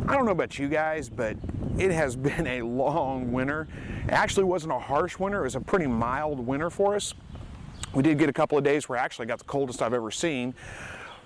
I don't know about you guys, but it has been a long winter. It actually wasn't a harsh winter, it was a pretty mild winter for us. We did get a couple of days where I actually got the coldest I've ever seen.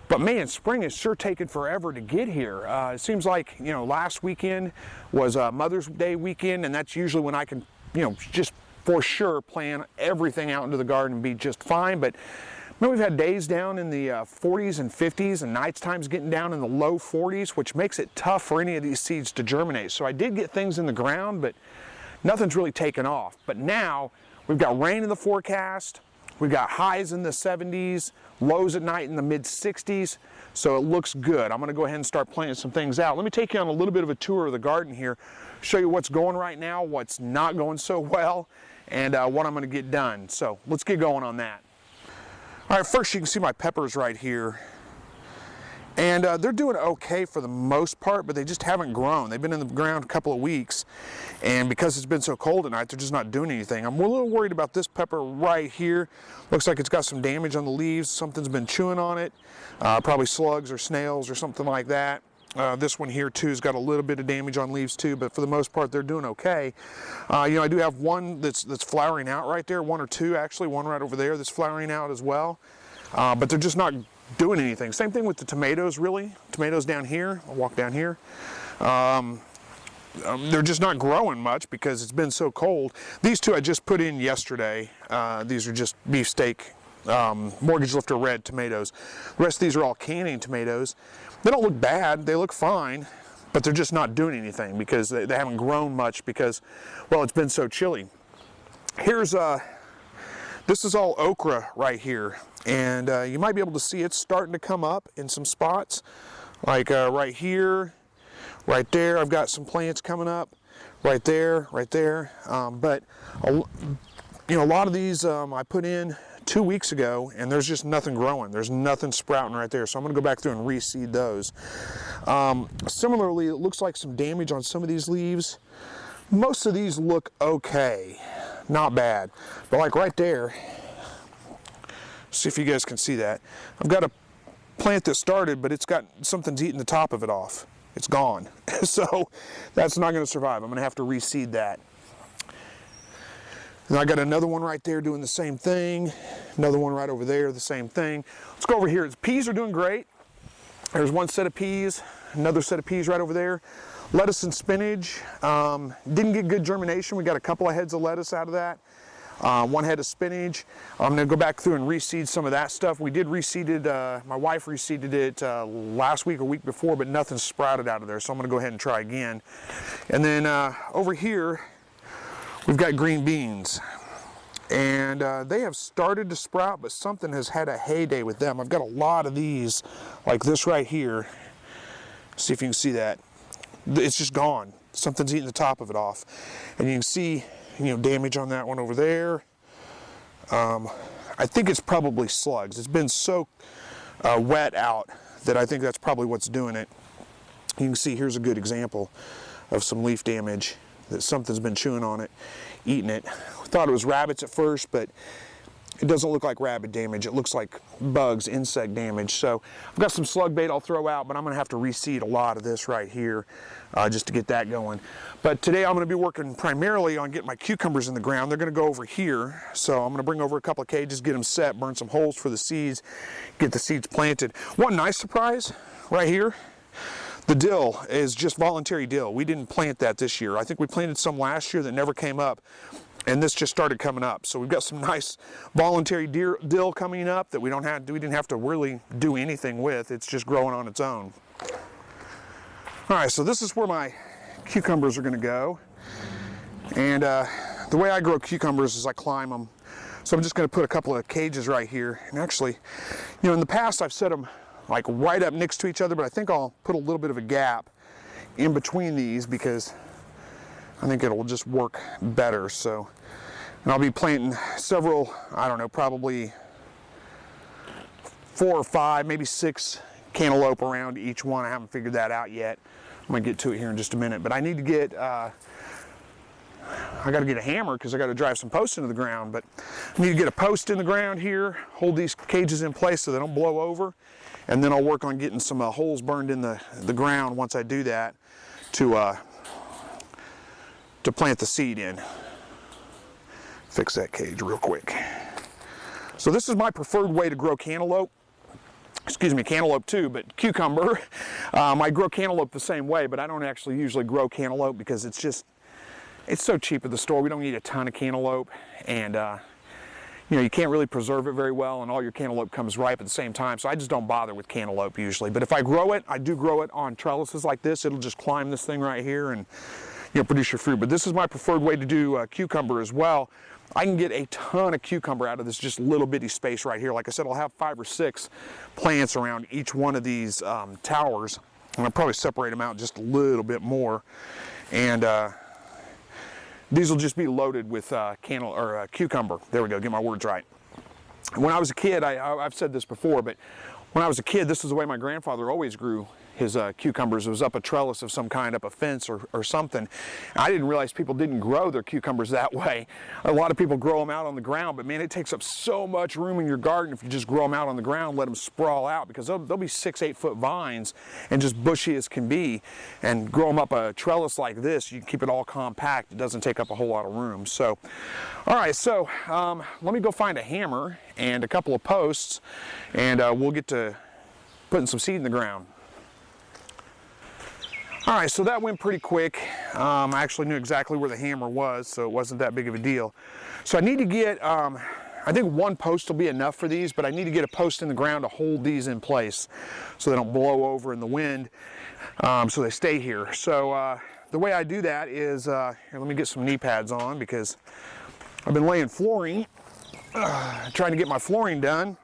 But man, spring has sure taken forever to get here. It seems like, you know, last weekend was Mother's Day weekend, and that's usually when I can, you know, just for sure plan everything out into the garden and be just fine. But man, we've had days down in the 40s and 50s, and nights times getting down in the low 40s, which makes it tough for any of these seeds to germinate. So I did get things in the ground, but nothing's really taken off. But now we've got rain in the forecast. We've got highs in the 70s, lows at night in the mid 60s, so it looks good. I'm gonna go ahead and start planting some things out. Let me take you on a little bit of a tour of the garden here, show you what's going right now, what's not going so well, and what I'm gonna get done. So let's get going on that. All right, first you can see my peppers right here. And they're doing okay for the most part, but they just haven't grown. They've been in the ground a couple of weeks, and because it's been so cold at night, they're just not doing anything. I'm a little worried about this pepper right here. Looks like it's got some damage on the leaves. Something's been chewing on it, probably slugs or snails or something like that. This one here too has got a little bit of damage on leaves too, but for the most part they're doing okay. You know, I do have one that's flowering out right there, one or two actually, one right over there that's flowering out as well, but they're just not doing anything. Same thing with the tomatoes, really. Tomatoes down here, I'll walk down here. They're just not growing much because it's been so cold. These two I just put in yesterday. These are just beefsteak mortgage lifter red tomatoes. The rest of these are all canning tomatoes. They don't look bad, they look fine, but they're just not doing anything because they haven't grown much because, well, it's been so chilly. Here's this is all okra right here, and you might be able to see it's starting to come up in some spots, like right here, right there. I've got some plants coming up, right there, right there. But you know, a lot of these I put in 2 weeks ago, and there's just nothing growing. There's nothing sprouting right there, so I'm going to go back through and reseed those. Similarly, it looks like some damage on some of these leaves. Most of these look okay. Not bad, but like right there, see if you guys can see that. I've got a plant that started, but it's got something's eating the top of it off. It's gone. So that's not going to survive. I'm going to have to reseed that. And I got another one right there doing the same thing. Another one right over there, the same thing. Let's go over here. The peas are doing great. There's one set of peas, another set of peas right over there. Lettuce and spinach, didn't get good germination. We got a couple of heads of lettuce out of that. One head of spinach. I'm gonna go back through and reseed some of that stuff. We did reseed it, my wife reseeded it last week or week before, but nothing sprouted out of there, so I'm gonna go ahead and try again. And then over here, we've got green beans. And they have started to sprout, but something has had a heyday with them. I've got a lot of these, like this right here. See if you can see that. It's just gone. Something's eating the top of it off. And you can see, you know, damage on that one over there. I think it's probably slugs. It's been so wet out that I think that's probably what's doing it. You can see here's a good example of some leaf damage that something's been chewing on it, eating it. We thought it was rabbits at first, but it doesn't look like rabbit damage. It looks like bugs, insect damage. So I've got some slug bait I'll throw out, but I'm gonna have to reseed a lot of this right here just to get that going. But today I'm gonna be working primarily on getting my cucumbers in the ground. They're gonna go over here. So I'm gonna bring over a couple of cages, get them set, burn some holes for the seeds, get the seeds planted. One nice surprise right here, the dill is just voluntary dill. We didn't plant that this year. I think we planted some last year that never came up, and this just started coming up. So we've got some nice voluntary dill coming up that we didn't have to really do anything with. It's just growing on its own. All right, so this is where my cucumbers are gonna go. And the way I grow cucumbers is I climb them. So I'm just gonna put a couple of cages right here. And actually, you know, in the past I've set them like right up next to each other, but I think I'll put a little bit of a gap in between these because I think it'll just work better. So, and I'll be planting several, I don't know, probably 4 or 5, maybe 6 cantaloupe around each one. I haven't figured that out yet. I'm gonna get to it here in just a minute, but I need to get, I gotta get a hammer because I gotta drive some posts into the ground, but I need to get a post in the ground here, hold these cages in place so they don't blow over, and then I'll work on getting some holes burned in the ground once I do that. to plant the seed in. Fix that cage real quick. So this is my preferred way to grow cantaloupe. Excuse me, cantaloupe too, but cucumber. I grow cantaloupe the same way, but I don't actually usually grow cantaloupe because it's so cheap at the store. We don't need a ton of cantaloupe, and you know, you can't really preserve it very well, and all your cantaloupe comes ripe at the same time, so I just don't bother with cantaloupe usually. But if I grow it, I do grow it on trellises like this. It'll just climb this thing right here and, you know, produce your fruit. But this is my preferred way to do cucumber as well. I can get a ton of cucumber out of this just little bitty space right here. Like I said, I'll have 5 or 6 plants around each one of these towers, and I'll probably separate them out just a little bit more. And these will just be loaded with cucumber. There we go, get my words right. When I was a kid, I've said this before, but when I was a kid, this is the way my grandfather always grew his cucumbers. It was up a trellis of some kind, up a fence or something. I didn't realize people didn't grow their cucumbers that way. A lot of people grow them out on the ground, but man, it takes up so much room in your garden if you just grow them out on the ground, let them sprawl out, because they'll be 6-8 foot vines and just bushy as can be. And grow them up a trellis like this, you can keep it all compact. It doesn't take up a whole lot of room. So, all right, so let me go find a hammer and a couple of posts, and we'll get to putting some seed in the ground. All right, so that went pretty quick. I actually knew exactly where the hammer was, so it wasn't that big of a deal. So I need to get, I think 1 post will be enough for these, but I need to get a post in the ground to hold these in place so they don't blow over in the wind, so they stay here. So the way I do that is, here, let me get some knee pads on, because I've been laying flooring, trying to get my flooring done,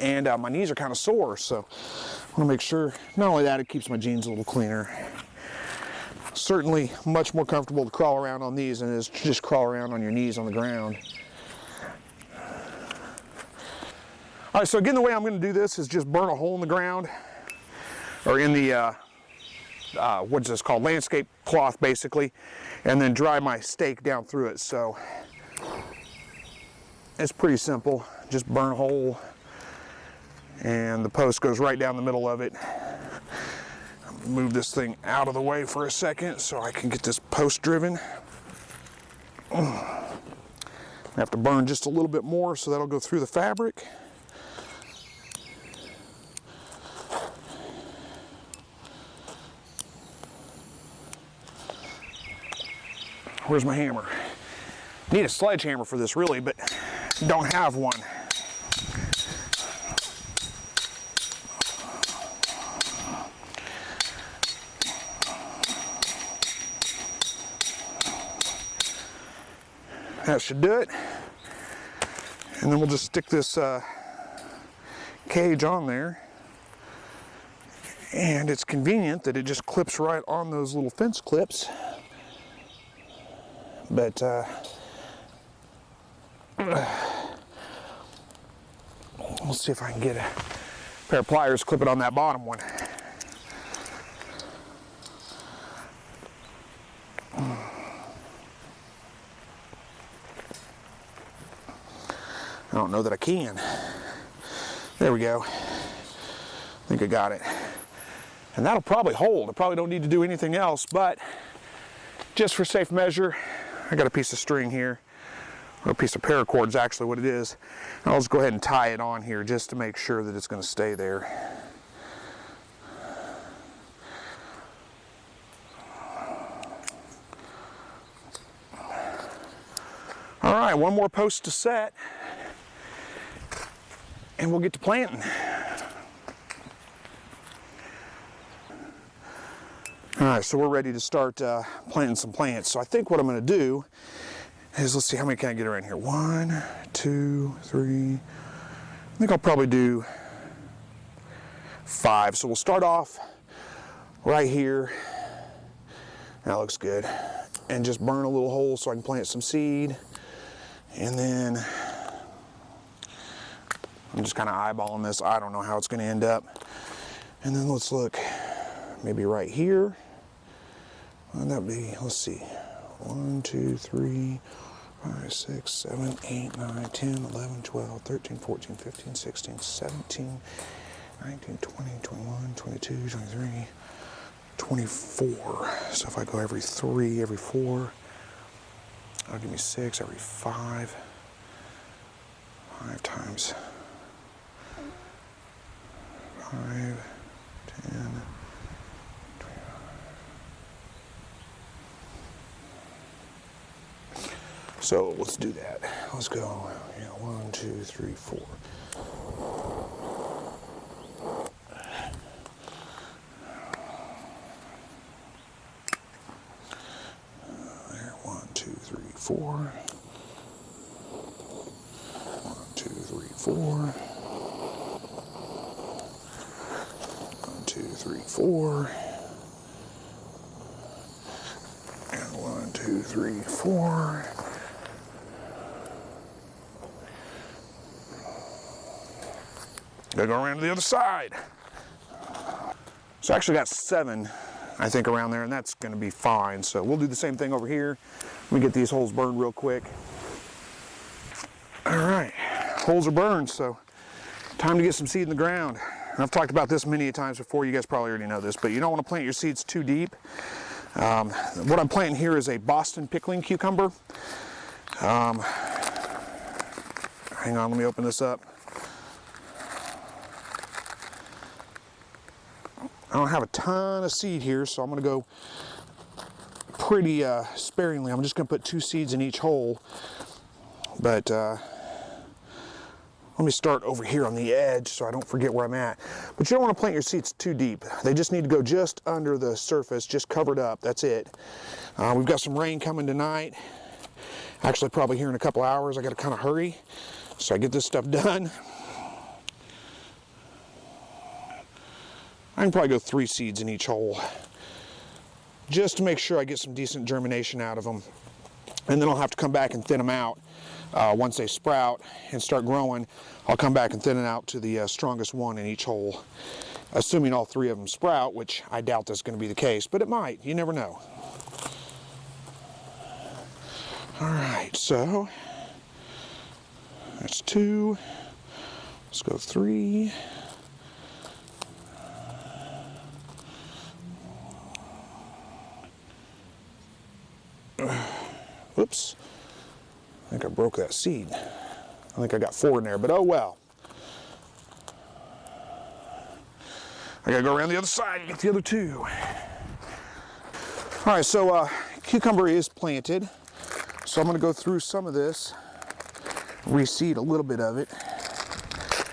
and my knees are kind of sore, so I want to make sure, not only that, it keeps my jeans a little cleaner. Certainly much more comfortable to crawl around on these than it is to just crawl around on your knees on the ground. All right, so again, the way I'm going to do this is just burn a hole in the ground, or in the, what's this called, landscape cloth basically, and then dry my stake down through it. So it's pretty simple, just burn a hole, and the post goes right down the middle of it. Move this thing out of the way for a second so I can get this post driven. I have to burn just a little bit more so that'll go through the fabric. Where's my hammer? Need a sledgehammer for this really, but don't have one. That should do it. And then we'll just stick this cage on there. And it's convenient that it just clips right on those little fence clips. But we'll see if I can get a pair of pliers, clip it on that bottom one. I don't know that I can. There we go. I think I got it. And that'll probably hold. I probably don't need to do anything else, but just for safe measure, I got a piece of string here. A piece of paracord is actually what it is. And I'll just go ahead and tie it on here just to make sure that it's going to stay there. All right, one more post to set, and we'll get to planting. All right, so we're ready to start planting some plants. So I think what I'm going to do is, let's see, how many can I get around here? 1, 2, 3. I think I'll probably do 5. So we'll start off right here. That looks good. And just burn a little hole so I can plant some seed. And then I'm just kind of eyeballing this. I don't know how it's going to end up. And then let's look, maybe right here. Well, that'd be, let's see, 1, 2, 3, 5, 6, 7, 8, 9, 10, 11, 12, 13, 14, 15, 16, 17, 19, 20, 21, 22, 23, 24. So if I go every 3, every 4, that'll give me 6, every 5. 5 times 5, 10, 20. So let's do that. Let's go, 1, 2, 3, 4. There, 1, 2, 3, 4. 1, 2, 3, 4. 1, 2, 3, 4. And 1, 2, 3, 4. Gotta go around to the other side. So I actually got 7, I think, around there, and that's gonna be fine. So we'll do the same thing over here. Let me get these holes burned real quick. All right, holes are burned, so time to get some seed in the ground. And I've talked about this many times before, you guys probably already know this, but you don't wanna plant your seeds too deep. What I'm planting here is a Boston pickling cucumber. Hang on, let me open this up. I don't have a ton of seed here, so I'm gonna go pretty sparingly. I'm just gonna put 2 seeds in each hole. But let me start over here on the edge so I don't forget where I'm at. But you don't want to plant your seeds too deep. They just need to go just under the surface, just covered up, that's it. We've got some rain coming tonight. Actually, probably here in a couple hours. I gotta kind of hurry so I get this stuff done. I can probably go 3 seeds in each hole, just to make sure I get some decent germination out of them. And then I'll have to come back and thin them out. Once they sprout and start growing, I'll come back and thin it out to the strongest one in each hole. Assuming all 3 of them sprout, which I doubt that's going to be the case, but it might. You never know. All right, so that's 2. Let's go 3. Whoops. I think I broke that seed. I think I got 4 in there, but oh well. I gotta go around the other side and get the other 2. All right, so cucumber is planted. So I'm gonna go through some of this, reseed a little bit of it,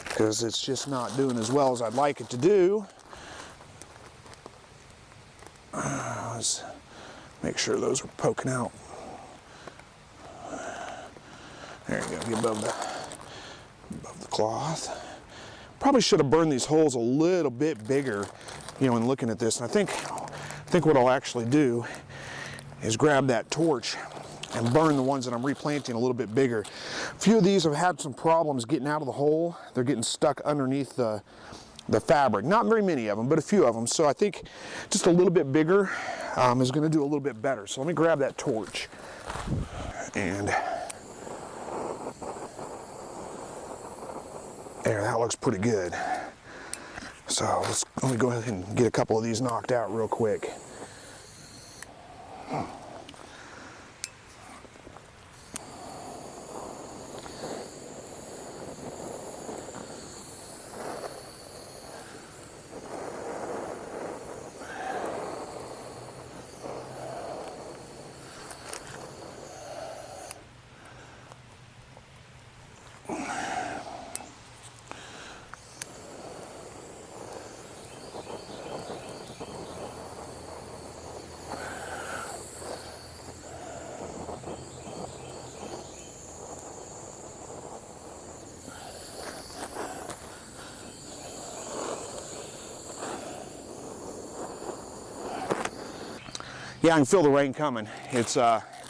because it's just not doing as well as I'd like it to do. Let's make sure those are poking out. There you go, get above the cloth. Probably should have burned these holes a little bit bigger, in looking at this. And I think what I'll actually do is grab that torch and burn the ones that I'm replanting a little bit bigger. A few of these have had some problems getting out of the hole. They're getting stuck underneath the fabric. Not very many of them, but a few of them. So I think just a little bit bigger is gonna do a little bit better. So let me grab that torch and there, that looks pretty good. So let me go ahead and get a couple of these knocked out real quick. Yeah, I can feel the rain coming. It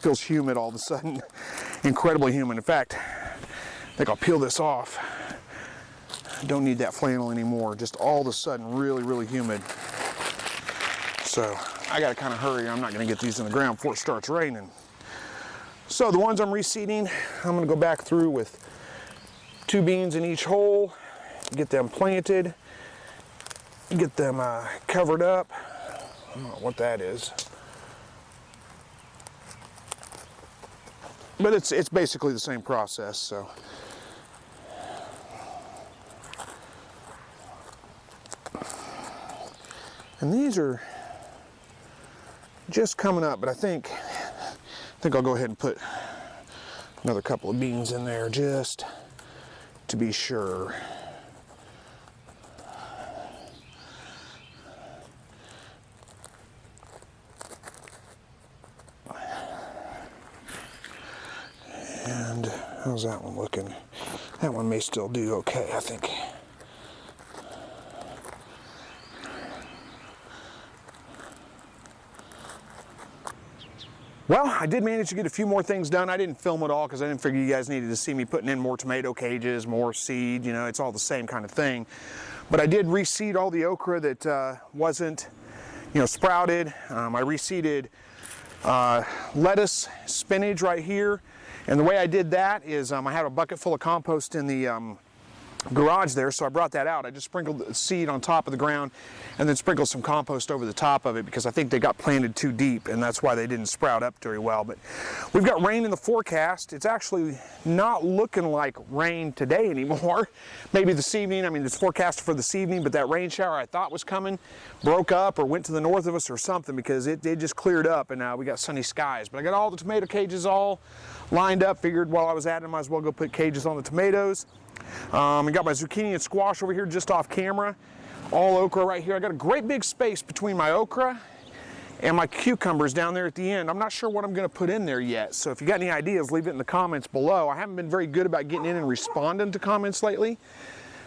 feels humid all of a sudden, incredibly humid. In fact, I think I'll peel this off. I don't need that flannel anymore. Just all of a sudden, really, really humid. So I gotta kind of hurry. I'm not gonna get these in the ground before it starts raining. So the ones I'm reseeding, I'm gonna go back through with 2 beans in each hole, get them planted, get them covered up. don't know what that is. But it's basically the same process, so. And these are just coming up, but I think I'll go ahead and put another couple of beans in there just to be sure. And how's that one looking? That one may still do okay, I think. Well, I did manage to get a few more things done. I didn't film it all because I didn't figure you guys needed to see me putting in more tomato cages, more seed, you know, it's all the same kind of thing. But I did reseed all the okra that wasn't, you know, sprouted. I reseeded lettuce, spinach right here. And the way I did that is I had a bucket full of compost in the garage there, so I brought that out. I just sprinkled the seed on top of the ground and then sprinkled some compost over the top of it because I think they got planted too deep and that's why they didn't sprout up very well. But we've got rain in the forecast. It's actually not looking like rain today anymore. Maybe this evening. I mean, it's forecast for this evening, but that rain shower I thought was coming broke up or went to the north of us or something because it just cleared up and now we got sunny skies. But I got all the tomato cages all lined up. Figured while I was at it, I might as well go put cages on the tomatoes. I got my zucchini and squash over here just off camera. All okra right here. I got a great big space between my okra and my cucumbers down there at the end. I'm not sure what I'm going to put in there yet, so if you got any ideas, leave it in the comments below. I haven't been very good about getting in and responding to comments lately,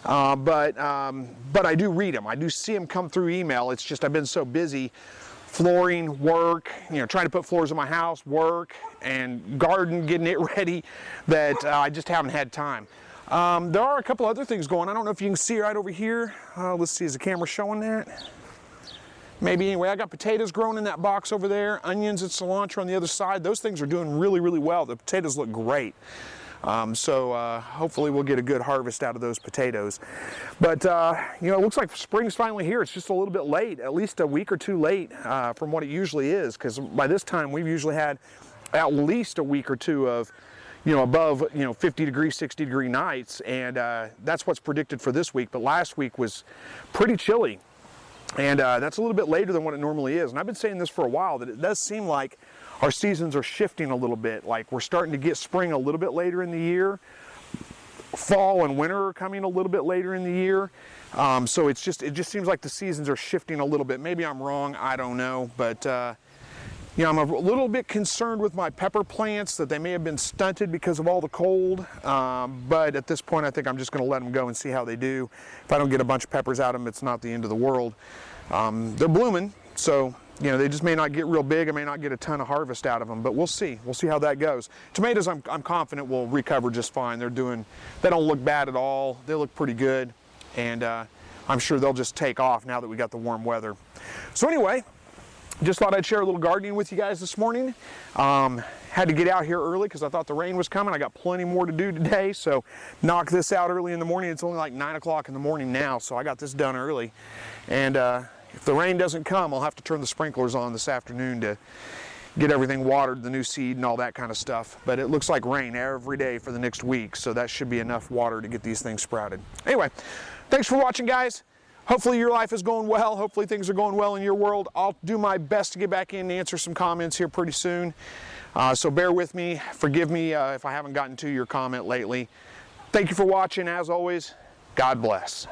but I do read them. I do see them come through email. It's just I've been so busy flooring, work, you know, trying to put floors in my house, work, and garden, getting it ready, that I just haven't had time. There are a couple other things going. I don't know if you can see right over here. Let's see, is the camera showing that? Maybe. Anyway, I got potatoes growing in that box over there, onions and cilantro on the other side. Those things are doing really, really well. The potatoes look great. So hopefully we'll get a good harvest out of those potatoes. But, you know, it looks like spring's finally here. It's just a little bit late, at least a week or two late from what it usually is, because by this time we've usually had at least a week or two of, you know, above, you know, 50 degree, 60 degree nights, and that's what's predicted for this week. But last week was pretty chilly, and that's a little bit later than what it normally is. And I've been saying this for a while, that it does seem like our seasons are shifting a little bit. Like we're starting to get spring a little bit later in the year. Fall and winter are coming a little bit later in the year. So it just seems like the seasons are shifting a little bit. Maybe I'm wrong, I don't know, but you know, I'm a little bit concerned with my pepper plants that they may have been stunted because of all the cold, but at this point I think I'm just going to let them go and see how they do. If I don't get a bunch of peppers out of them, it's not the end of the world. They're blooming, so you know, they just may not get real big. I may not get a ton of harvest out of them, but we'll see. We'll see how that goes. Tomatoes, I'm confident will recover just fine. They don't look bad at all. They look pretty good, and I'm sure they'll just take off now that we got the warm weather. So anyway, just thought I'd share a little gardening with you guys this morning. Had to get out here early because I thought the rain was coming. I got plenty more to do today, so knock this out early in the morning. It's only like 9 o'clock in the morning now, so I got this done early. And if the rain doesn't come, I'll have to turn the sprinklers on this afternoon to get everything watered, the new seed and all that kind of stuff. But it looks like rain every day for the next week, so that should be enough water to get these things sprouted. Anyway, thanks for watching, guys. Hopefully your life is going well. Hopefully things are going well in your world. I'll do my best to get back in and answer some comments here pretty soon. So bear with me. Forgive me if I haven't gotten to your comment lately. Thank you for watching. As always, God bless.